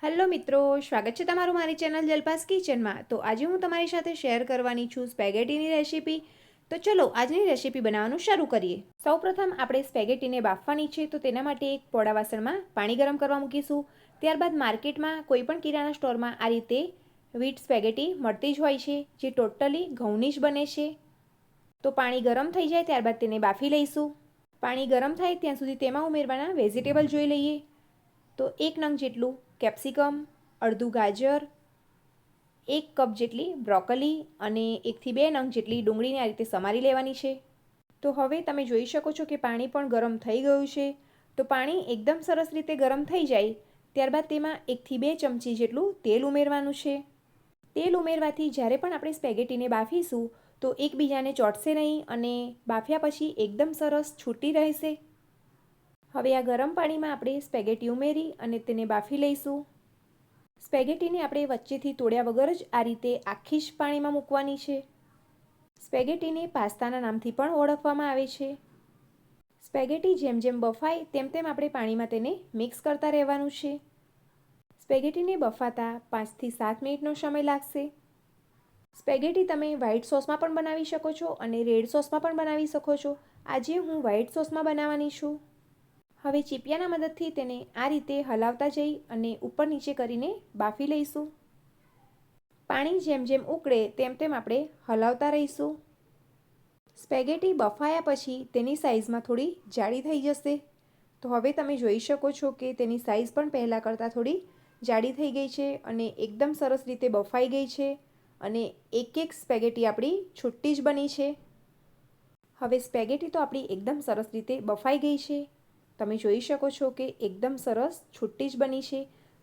Hello મિત્રો, સ્વાગત છે તમારું મારી ચેનલ જલપાસ કિચનમાં. તો આજે હું તમારી સાથે શેર કરવાની છું સ્પેગેટીની રેસીપી. તો ચલો આજની રેસીપી બનાવવાનું શરૂ કરીએ. સૌપ્રથમ આપણે સ્પેગેટીને બાફવાની છે, તો તેના માટે એક પોડા વાસણમાં પાણી ગરમ કરવા મૂકીશું. ત્યારબાદ માર્કેટમાં કોઈપણ કિરાણા સ્ટોરમાં આ રીતે વ્હીટ સ્પેગેટી મળતી જ હોય છે, જે ટોટલી ઘઉંની જ બને છે. તો પાણી ગરમ થઈ જાય ત્યારબાદ તેને બાફી લઈશું. પાણી ગરમ થાય ત્યાં સુધી તેમાં ઉમેરવાના વેજીટેબલ જોઈ લઈએ. તો 1 નંગ જેટલું કેપ્સિકમ, અડધું ગાજર, 1 કપ જેટલી બ્રોકોલી અને 1 થી 2 નંગ જેટલી ડુંગળીને આ રીતે સમારી લેવાની છે. તો હવે તમે જોઈ શકો છો કે પાણી પણ ગરમ થઈ ગયું છે. તો પાણી એકદમ સરસ રીતે ગરમ થઈ જાય ત્યારબાદ તેમાં 1 થી 2 ચમચી જેટલું તેલ ઉમેરવાનું છે. તેલ ઉમેરવાથી જ્યારે પણ આપણે સ્પેગેટીને બાફીશું તો એકબીજાને ચોંટશે નહીં અને બાફ્યા પછી એકદમ સરસ છૂટી રહેશે. હવે આ ગરમ પાણીમાં આપણે સ્પેગેટી ઉમેરી અને તેને બાફી લઈશું. સ્પેગેટીને આપણે વચ્ચેથી તોડ્યા વગર જ આ રીતે આખી જ પાણીમાં મૂકવાની છે. સ્પેગેટીને પાસ્તાના નામથી પણ ઓળખવામાં આવે છે. સ્પેગેટી જેમ જેમ બફાય તેમ તેમ આપણે પાણીમાં તેને મિક્સ કરતા રહેવાનું છે. સ્પેગેટીને બફાતા 5 થી 7 મિનિટનો સમય લાગશે. સ્પેગેટી તમે વ્હાઈટ સોસમાં પણ બનાવી શકો છો અને રેડ સોસમાં પણ બનાવી શકો છો. આજે હું વ્હાઈટ સોસમાં બનાવવાની છું. હવે ચીપિયાના મદદથી તેને આ રીતે હલાવતા જઈ અને ઉપર નીચે કરીને બાફી લઈશું. પાણી જેમ જેમ ઉકળે તેમ તેમ આપણે હલાવતા રહીશું. સ્પેગેટી બફાયા પછી તેની સાઇઝમાં થોડી જાડી થઈ જશે. તો હવે તમે જોઈ શકો છો કે તેની સાઇઝ પણ પહેલાં કરતાં થોડી જાડી થઈ ગઈ છે અને એકદમ સરસ રીતે બફાઈ ગઈ છે અને એક એક સ્પેગેટી આપણી છૂટી જ બની છે. હવે સ્પેગેટી તો આપણી એકદમ સરસ રીતે બફાઈ ગઈ છે. તમે જોઈ શકો છો કે એકદમ સરસ છૂટી જ બની છે.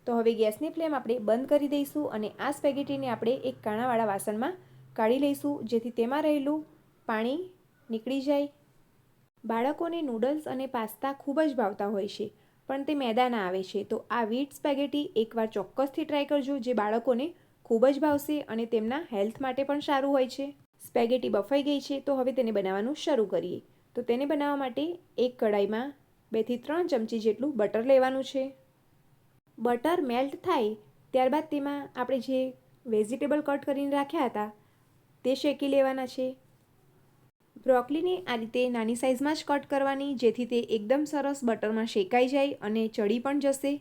તો હવે ગેસની ફ્લેમ આપણે બંધ કરી દઈશું અને આ સ્પેગેટીને આપણે એક કાણાવાળા વાસણમાં કાઢી લઈશું, જેથી તેમાં રહેલું પાણી નીકળી જાય. બાળકોને નૂડલ્સ અને પાસ્તા ખૂબ જ ભાવતા હોય છે, પણ તે મેદાના આવે છે. તો આ વ્હીટ સ્પેગેટી એકવાર ચોક્કસથી ટ્રાય કરજો, જે બાળકોને ખૂબ જ ભાવશે અને તેમના હેલ્થ માટે પણ સારું હોય છે. સ્પેગેટી બફાઈ ગઈ છે, તો હવે તેને બનાવવાનું શરૂ કરીએ. તો તેને બનાવવા માટે એક કઢાઈમાં 2 થી 3 ચમચી જેટલું બટર લેવાનું છે. બટર મેલ્ટ થાય ત્યારબાદ તેમાં આપણે જે વેજીટેબલ કટ કરીને રાખ્યા હતા તે શેકી લેવાના છે. બ્રોકોલીને આ રીતે નાની સાઇઝમાં જ કટ કરવાની, જેથી તે એકદમ સરસ બટરમાં શેકાઈ જાય અને ચડી પણ જશે.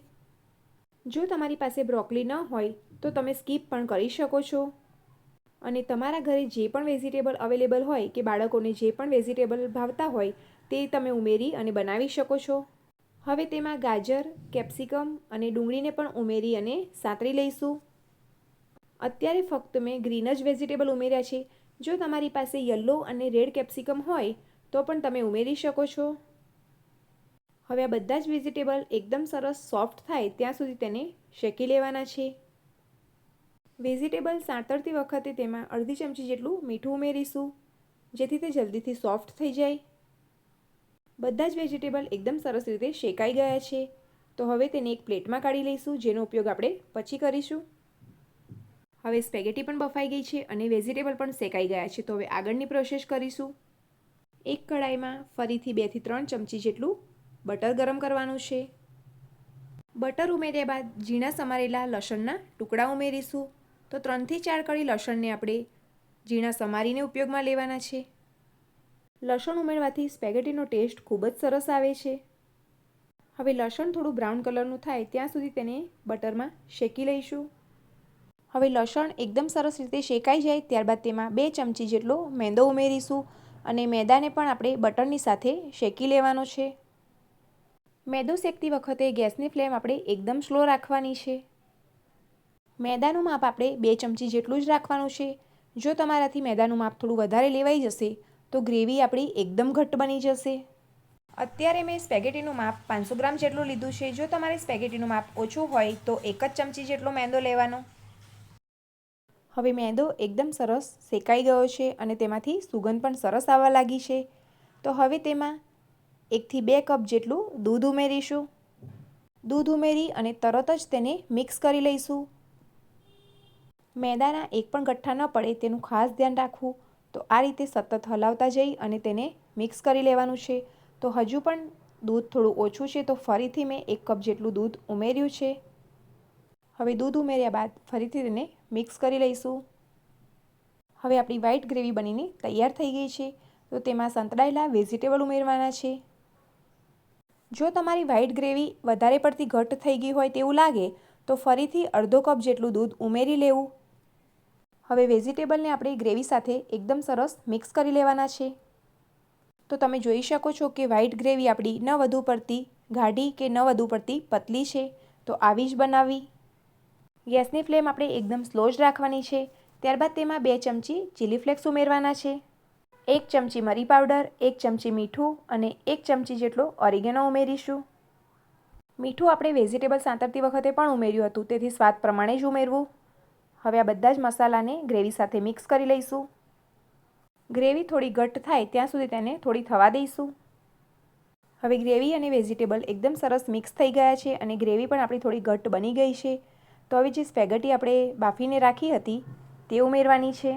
જો તમારી પાસે બ્રોકોલી ન હોય તો તમે સ્કીપ પણ કરી શકો છો અને તમારા ઘરે જે પણ વેજીટેબલ અવેલેબલ હોય કે બાળકોને જે પણ વેજીટેબલ ભાવતા હોય તે તમે ઉમેરી અને બનાવી શકો છો. હવે તેમાં ગાજર, કેપ્સિકમ અને ડુંગળીને પણ ઉમેરી અને સાંતળી લઈશું. અત્યારે ફક્ત મેં ગ્રીન જ વેજીટેબલ ઉમેર્યા છે. જો તમારી પાસે યલો અને રેડ કેપ્સિકમ હોય તો પણ તમે ઉમેરી શકો છો. હવે આ બધા જ વેજીટેબલ એકદમ સરસ સોફ્ટ થાય ત્યાં સુધી તેને શેકી લેવાના છે. વેજીટેબલ સાંતળતી વખતે તેમાં અડધી ચમચી જેટલું મીઠું ઉમેરીશું, જેથી તે જલ્દીથી સોફ્ટ થઈ જાય. બધા જ વેજીટેબલ એકદમ સરસ રીતે શેકાઈ ગયા છે. તો હવે તેને એક પ્લેટમાં કાઢી લઈશું, જેનો ઉપયોગ આપણે પછી કરીશું. હવે સ્પેગેટી પણ બફાઈ ગઈ છે અને વેજીટેબલ પણ શેકાઈ ગયા છે. તો હવે આગળની પ્રોસેસ કરીશું. એક કઢાઈમાં ફરીથી 2 થી 3 ચમચી જેટલું બટર ગરમ કરવાનું છે. બટર ઉમેર્યા બાદ ઝીણા સમારેલા લસણના ટુકડા ઉમેરીશું. તો 3 થી 4 કળી લસણને આપણે ઝીણા સમારીને ઉપયોગમાં લેવાના છે. લસણ ઉમેરવાથી સ્પેગેટીનો ટેસ્ટ ખૂબ જ સરસ આવે છે. હવે લસણ થોડું બ્રાઉન કલરનું થાય ત્યાં સુધી તેને બટરમાં શેકી લઈશું. હવે લસણ એકદમ સરસ રીતે શેકાઈ જાય ત્યારબાદ તેમાં 2 ચમચી જેટલો મેંદો ઉમેરીશું અને મેદાને પણ આપણે બટરની સાથે શેકી લેવાનો છે. મેદો શેકતી વખતે ગેસની ફ્લેમ આપણે એકદમ સ્લો રાખવાની છે. મેદાનું માપ આપણે 2 ચમચી જેટલું જ રાખવાનું છે. જો તમારાથી મેદાનું માપ થોડું વધારે લેવાઈ જશે તો ગ્રેવી આપણી એકદમ ઘટ્ટ બની જશે. અત્યારે મેં સ્પેગેટીનું માપ 500 ગ્રામ જેટલું લીધું છે. જો તમારે સ્પેગેટીનું માપ ઓછું હોય તો 1 જ ચમચી જેટલો મેંદો લેવાનો. હવે મેંદો એકદમ સરસ શેકાઈ ગયો છે અને તેમાંથી સુગંધ પણ સરસ આવવા લાગી છે. તો હવે તેમાં 1 થી 2 કપ જેટલું દૂધ ઉમેરીશું. દૂધ ઉમેરી અને તરત જ તેને મિક્સ કરી લઈશું. મેદાના એક પણ ગઠ્ઠા ન પડે તેનું ખાસ ધ્યાન રાખવું. તો આ રીતે સતત હલાવતા જઈ અને તેને મિક્સ કરી લેવાનું છે. તો હજુ પણ દૂધ થોડું ઓછું છે, તો ફરીથી મેં 1 કપ જેટલું દૂધ ઉમેર્યું છે. હવે દૂધ ઉમેર્યા બાદ ફરીથી તેને મિક્સ કરી લઈશું. હવે આપણી વ્હાઈટ ગ્રેવી બનીને તૈયાર થઈ ગઈ છે. તો તેમાં સંતળાયેલા વેજીટેબલ ઉમેરવાના છે. જો તમારી વ્હાઈટ ગ્રેવી વધારે પડતી ઘટ્ટ થઈ ગઈ હોય તેવું લાગે તો ફરીથી અડધો કપ જેટલું દૂધ ઉમેરી લેવું. હવે વેજીટેબલને આપણે ગ્રેવી સાથે એકદમ સરસ મિક્સ કરી લેવાના છે. તો તમે જોઈ શકો છો કે વ્હાઈટ ગ્રેવી આપણી ન વધુ પડતી ગાઢી કે ન વધુ પડતી પતલી છે. તો આવી જ બનાવવી. ગેસની ફ્લેમ આપણે એકદમ સ્લો જ રાખવાની છે. ત્યારબાદ તેમાં 2 ચમચી ચીલી ફ્લેક્સ ઉમેરવાના છે. 1 ચમચી મરી પાવડર, 1 ચમચી મીઠું અને 1 ચમચી જેટલો ઓરિગેનો ઉમેરીશું. મીઠું આપણે વેજીટેબલ સાંતળતી વખતે પણ ઉમેર્યું હતું, તેથી સ્વાદ પ્રમાણે જ ઉમેરવું. હવે આ બધા જ મસાલાને ગ્રેવી સાથે મિક્સ કરી લઈશું. ગ્રેવી થોડી ઘટ્ટ થાય ત્યાં સુધી તેને થોડી થવા દઈશું. હવે ગ્રેવી અને વેજીટેબલ એકદમ સરસ મિક્સ થઈ ગયા છે અને ગ્રેવી પણ આપણી થોડી ઘટ્ટ બની ગઈ છે. તો હવે જે સ્પેગેટી આપણે બાફીને રાખી હતી તે ઉમેરવાની છે.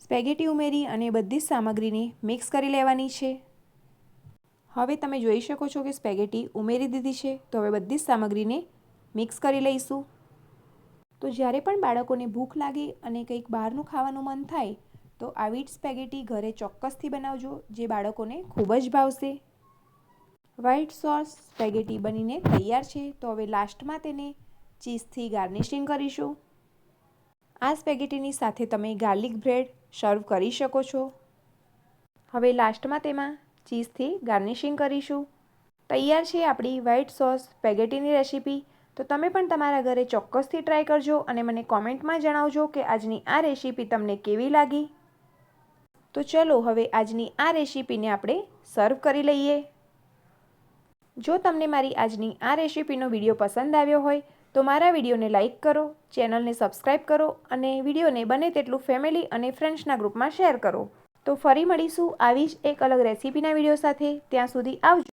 સ્પેગેટી ઉમેરી અને બધી જ સામગ્રીને મિક્સ કરી લેવાની છે. હવે તમે જોઈ શકો છો કે સ્પેગેટી ઉમેરી દીધી છે. તો હવે બધી જ સામગ્રીને મિક્સ કરી લઈશું. તો જ્યારે પણ બાળકોને ભૂખ લાગે અને કંઈક બહારનું ખાવાનું મન થાય તો આવી જ સ્પેગેટી ઘરે ચોક્કસથી બનાવજો, જે બાળકોને ખૂબ જ ભાવશે. વ્હાઈટ સોસ સ્પેગેટી બનીને તૈયાર છે. તો હવે લાસ્ટમાં તેને ચીઝથી ગાર્નિશિંગ કરીશું. આ સ્પેગેટીની સાથે તમે ગાર્લિક બ્રેડ સર્વ કરી શકો છો. હવે લાસ્ટમાં તેમાં ચીઝથી ગાર્નિશિંગ કરીશું. તૈયાર છે આપણી વ્હાઈટ સોસ સ્પેગેટીની રેસીપી. તો તમે પણ તમારા ઘરે ચોક્કસથી ટ્રાય કરજો અને મને કોમેન્ટમાં જણાવજો કે આજની આ રેસીપી તમને કેવી લાગી. તો ચલો હવે આજની આ રેસીપીને આપણે સર્વ કરી લઈએ. જો તમને મારી આજની આ રેસીપીનો વિડીયો પસંદ આવ્યો હોય તો મારા વિડીયોને લાઇક કરો, ચેનલને સબસ્ક્રાઈબ કરો અને વિડીયોને બને તેટલું ફેમિલી અને ફ્રેન્ડ્સના ગ્રુપમાં શેર કરો. તો ફરી મળીશું આવી જ એક અલગ રેસીપીના વિડીયો સાથે. ત્યાં સુધી આવજો.